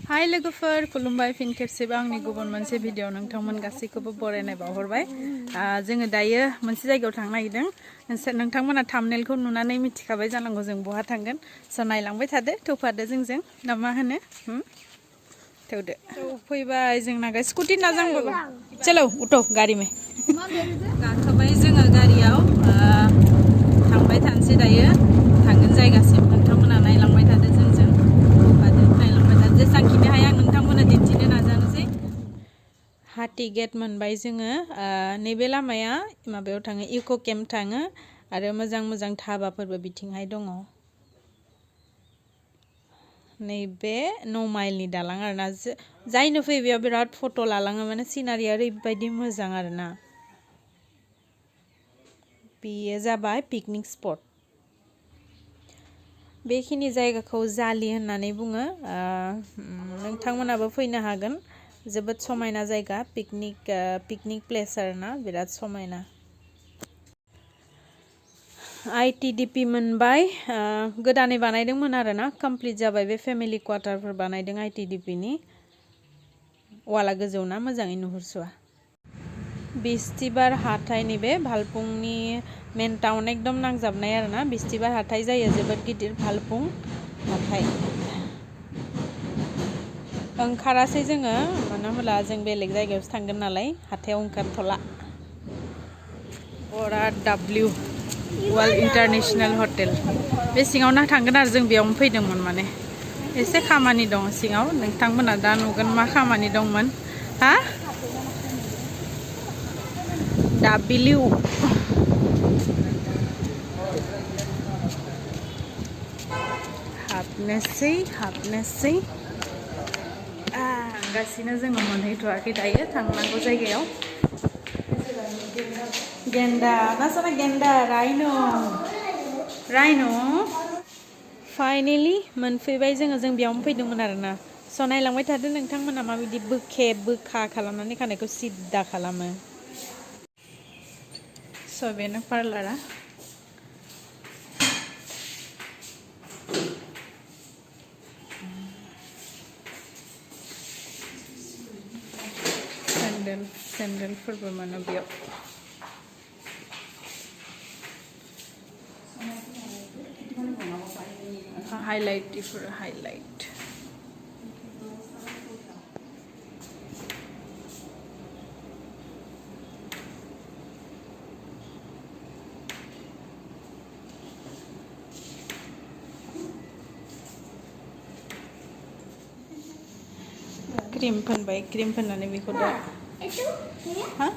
हाय लोगोफोर खुलुमबाय फिन खेबसेबो आंनि गुबुन मोनसे भिडिअ नोंथांमोन गासैखौबो बरायनाय बावहरबाय जोङो दायो मोनसे जायगायाव थांनो नागिरदों नोंथांमोना थाम्बनेलखौ नुनानै मिथिखाबाय जानांगौ जों बहा थांगोन स' नायलांबाय थादो थौफादो जोंजों ना मा होनो थौदो फैबाय जोंना स्कुटि नाजांबो चलो उठो गारि में गाखोबाय जोङो गारियाव थांबाय थानोसै दायो थांगोन जायगासिम नोंथांमोना नायलांबाय थादो जोंजों नायलांबाय थादो जेसांखिनि हाया नोंथांमोना दिन्थिनो नाजानोसै हाथि गेट मोनबाय जोङो नैबे लामाया माबायाव थाङो इक' केम्प थाङो आरो मोजां मोजां धाबाफोरबो बिथिंहाय दङ नैबे 9 माइलनि दालां आरोना जायनो फैयो बेयाव बिराद फट' लालाङो माने सिनारिया ओरैबायदि मोजां आरोना बेयो जाबाय पिकनिक स्पट बेखिनि जायगाखौ जालि होननानै बुङो नोंथांमोनाबो फैनो हागोन जोबोद समायना जायगा पिकनिक प्लेस आरोना बिराद समायना आईटीडीपी मोनबाय गोदानै बानायदोंमोन आरोना कमप्लिट जाबाय बे फेमिलि क्वार्टारफोर बानायदों आईटीडीपीनि वाला गोजौना मोजाङै नुहुरस'आ बिस्तिबार हाथाय नैबे भालुकपुंनि मेन टाउन एकदम नांजाबनाय आरोना बिस्तिबार हाथाय जायो जोबोद गिदिर भालुकपुं हाथाय ओंखारासै जोङो मानो होनब्ला जों बेलेग जायगायावसो थांगोन नालाय हाथायाव ओंखारथ'ला बरा W वर्ल्ड इन्टारनेशनेल हटेल बे सिङावनो थांगोन आरो जों बेयावनो फैदोंमोन माने एसे खामानि दं सिङाव नोंथांमोना दा नुगोन मा खामानि दंमोन हा W हाबनोसै थांगासिनो जोङो मोनहैथ'वाखै दायो थांनांगौ जायगायाव गेन्दा नासना गेन्दा रायन' फाइनेलि मोनफैबाय जों बेयावनो फैदोंमोन आरोना स' नायलांबाय थादो नोंथांमोना माबायदि बोखा खालामनानै खानायखौ सिद्दा खालामो स' बेनो पार्लारा सेन्देलफोरबो मोनो बेयाव हाइलाइट क्रीम फोनबाय क्रीम फोननानै बेखौ दा हा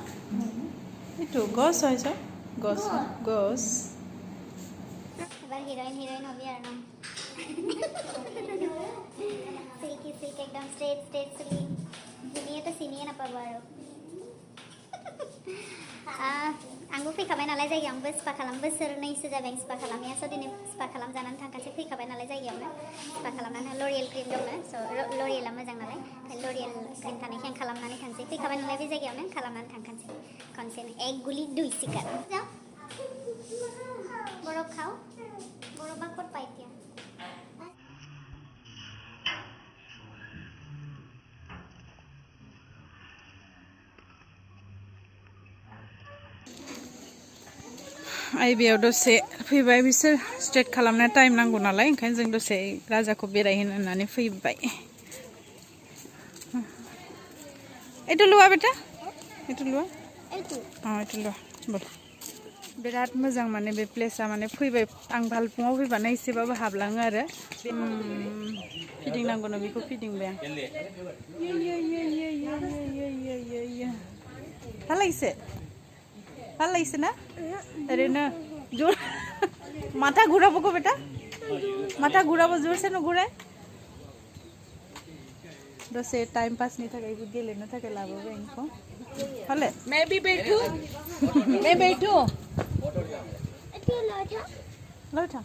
itu gos होइसो गस এবার হিরোইন হবি আর না সিল্কি একদম স্ট্রেট চুলি ধুনিয়ে তো চিনিয়ে নাপাব আৰু आंबो फैखाबाय नालाय जायगायाव आंबो स्पा खालाम बोसोरनैसो जाबाय स्पा खालामैया स' दिनै स्पा खालाम जानानै थांखासै फैखाबाय नालाय जायगायावनो स्पा खालामनानै लरियेल क्रिम दंनो स' लरियेला मोजां नालाय लरियेल क्रिम थानायखाय आं खालामनानै थांसै फैखाबाय नालाय बे जायगायावनो खालामनानै थांखानोसै खनसेनो एक गुलि 2 सिकार बरफ खाओ बरफा ক'ত পাই এতিয়া आइबियाव दसे फैबाय बिसोर स्ट्रेट खालामनो टाइम नांगौ नालाय ओंखायनो जों दसे राजाखौ बेरायहोनो होननानै फैबाय एटु लुआ बेटा एटु लुआ एटु लुआ बोल बिराद मोजां माने बे प्लेसआ माने फैबाय आं भालुकपुङाव फैबानो एसेबाबो हाबलाङो आरो फिदिंनांगौनो बेखौ फिदिंबाय आं ভাল লাগিছে ना ओरैनो जोर माथा घुराबोगो बेटा माथा घुराबो जोर से नुघुराय दसे टाइम पासनि थाखाय गेलेनो थाखाय लाबोबाय आंखौ हले मैं बैठूं लौटा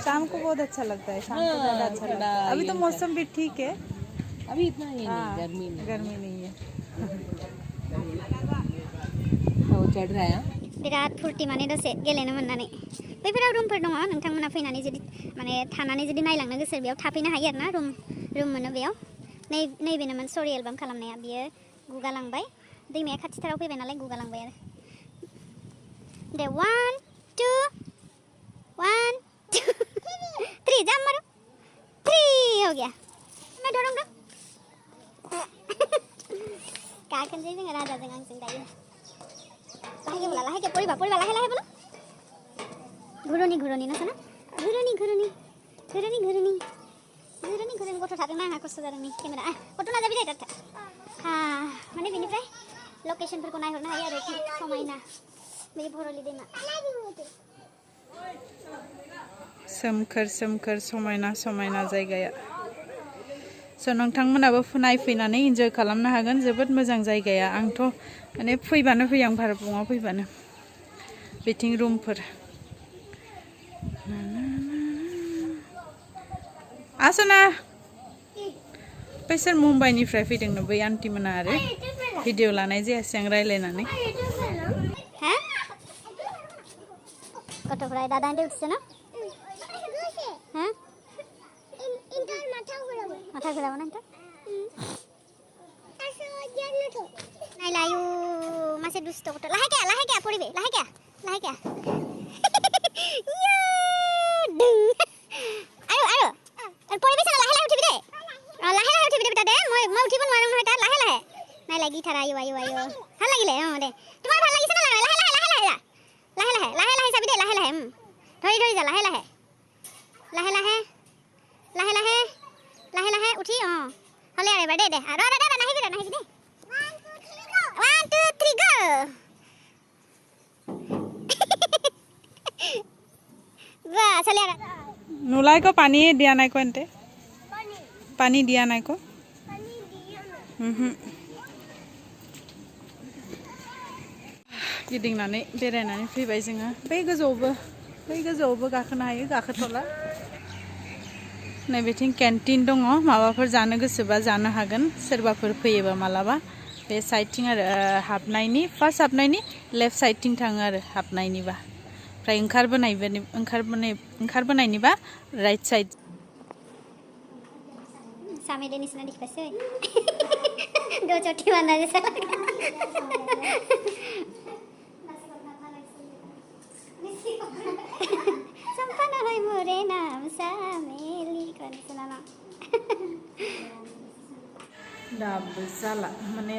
शाम को बहुत अच्छा लगता है शाम को ज़्यादा अच्छा लगता है अभी तो मौसम भी ठीक है अभी इतना ही नहीं गर्मी नहीं है चढ़ रहा है बिराद फुर्ती माने दसे गेलेनो मोननानै बैफोराव रुमफोर दङ नोंथांमोना फैनानै जुदि माने थानानै जुदि नायलांनो गोसो बेयाव थाफैनो हायो आरोना रुम मोनो बेयाव नैबेनोमोन सरि एलबाम खालामनाया बियो गुगालांबाय दैमाया खाथिथाराव फैबाय नालाय गुगालांबाय आरो दे 1 2 1 2 3 जाम मारो 3 हो गया मैं डरूंगा गाखोनोसै जोङो राजाजों आंजों दायो लाहे के परिबा लाहे बोला घुरुनि नसना घुरुनि गथ' थादोंना आंहा खस्थ' जादों नै केमेरा गथ' नाजाबि दे दाथा माने बेनिफ्राय लकेसनफोरखौ नायहरनो हायो आरो समायना बे भरलि दैमा सोमखोर समायना जायगाया स' नोंथांमोनाबो नायफैनानै इन्जय खालामनो हागोन जोबोद मोजां जायगाया आंथ' माने फैबानो फैयो आं भालुकपंआव फैबानो बिथिं रुमफोर आसना बैसोर मुम्बाइनिफ्राय फैदोंनो बै आन्टि मोना आरो भिडिअ लानाय जायासै आं रायलायनानै गथ'फ्रा दादा डिउटिसो ना माथा घुराबो ना नायलायु मासे दुस्त गथ' लाहे क्या परिबे लाहे क्या परिबे sana lahe uठिबि दे लाहे उठिबि दे बेटा दे মই उठिब নোৱাৰো নহয় তা লাহে নাই লাগি থাৰা আয়ো ভাল লাগিলে দে তোমাৰ ভাল লাগিছে না লাহে চাবি দে লাহে ধৰি যা লাহে উঠি হলে আৰু এবাৰ দে আৰু নাহিবি দে 1 2 3 go বাহ চলে আৰু নুলাই কো পানী দিয়া নাই কো এন্তে पानी दिया ना को गिदिंनानै बेरायनानै फैबाय जोङो बै गोजौआवबो गाखोनो हायो गाखोथ'ला नैबेथिं केन्टिन दङ माबाफोर जानो गोसोबा जानो हागोन सोरबाफोर फैयोबा मालाबा बे साइडथिं आरो हाबनायनि फार्स्ट हाबनायनि लेफ्ट साइडथिं थाङो आरो हाबनायनिबा ओमफ्राय ओंखारबोनायनिबा राइट साइड सामे देनी सुना दिख पासे दो चोटी बांधा जैसा संपन्न है मोरे नाम सामेली करने सुना ना दाबो जाला माने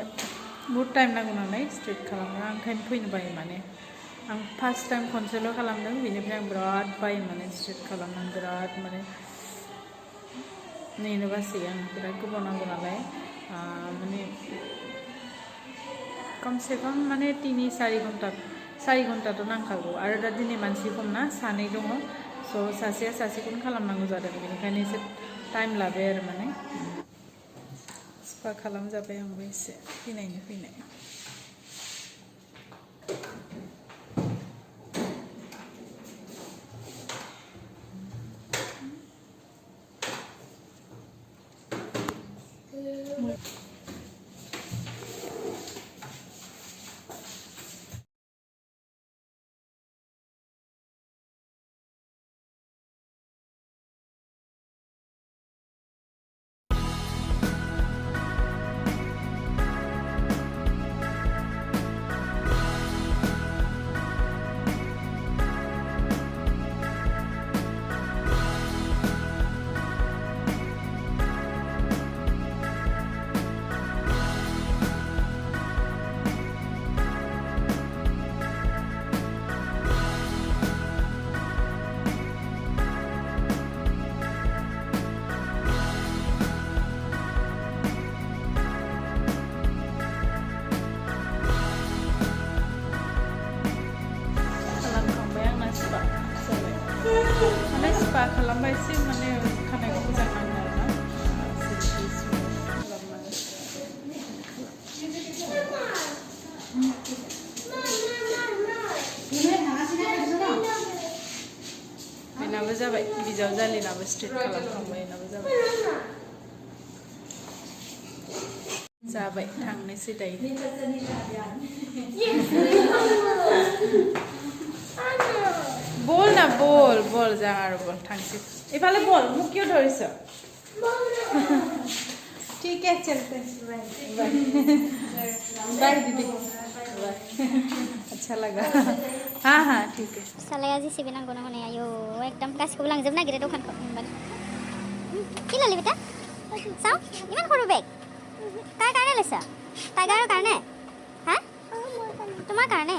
बहुत टाइम नांगौ नालाय स्ट्रेट खालामनो आं ओंखायनो फैनो बायो माने आं फार्स्ट टाइम खनसेल' खालामदों बेनिफ्राय आं बिराद बायो माने स्ट्रेट खालामनो बिराद माने नेनो बासै आं बिराद गोबाव नांगौ नालाय माने कमसे कम माने 3-4 घन्टाथ' नांखागौ आरो दा दिनै मानसि खम ना सानै दङ स' सासेया सासेखौनो खालामनांगौ जादों बेनिखायनो एसे टाइम लाबाय आरो माने स्पा खालामजाबाय आंबो एसे फैनाय माने स्पा खालामबाय एसे माने खानायखौ मोजां नाङो आरोना बेनाबो जाबाय बिजावजालिनाबो स्ट्रेट खालामखांबाय बेनाबो जाबाय थांनोसै दायो বল না বল বল যা আর বল থাকছি এফালে বল মুখ কিয় ধরিছ ঠিক আছে চলতে बाय बाय दीदी बाय अच्छा लगा हाँ हाँ ठीक है सालाया जेसेबे नांगौ नांगौ आयो एकदम गासिखौबो लांजोब नागिरो दखानखौ কি ললি বেটা চাও ইমান সৰু বেগ কাৰ কাৰণে লৈছা টাইগাৰৰ কাৰণে হা তোমাৰ কাৰণে